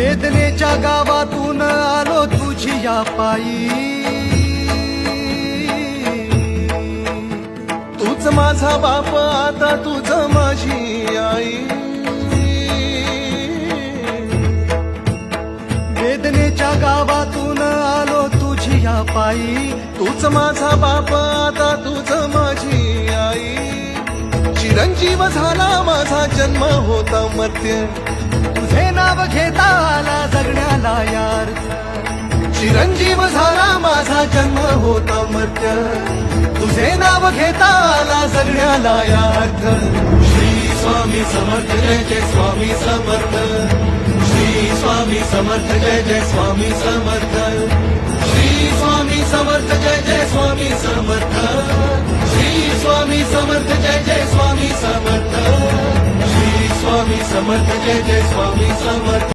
वेदनेच्या गावातून आलो तुझी या पायी, तूच माझा बाप आता तुझ माझी आई, वेदनेच्या गावातून आलो तुझी या पायी, तूच माझा बाप आता तुझ माझी आई. चिरंजीव झाला माझा जन्म होता मर्त्य, तुझे नाव घेता आला जगण्याला यार. चिरंजीव झाला माझा जन्म होता मर्त्य, तुझे नाव घेता आला जगण्याला यार. श्री स्वामी समर्थ जय जय स्वामी समर्थ, श्री स्वामी समर्थ जय जय स्वामी समर्थ, श्री स्वामी समर्थ जय जय स्वामी समर्थ, श्री स्वामी समर्थ जय जय स्वामी समर्थ, श्री स्वामी समर्थ जय जय स्वामी समर्थ.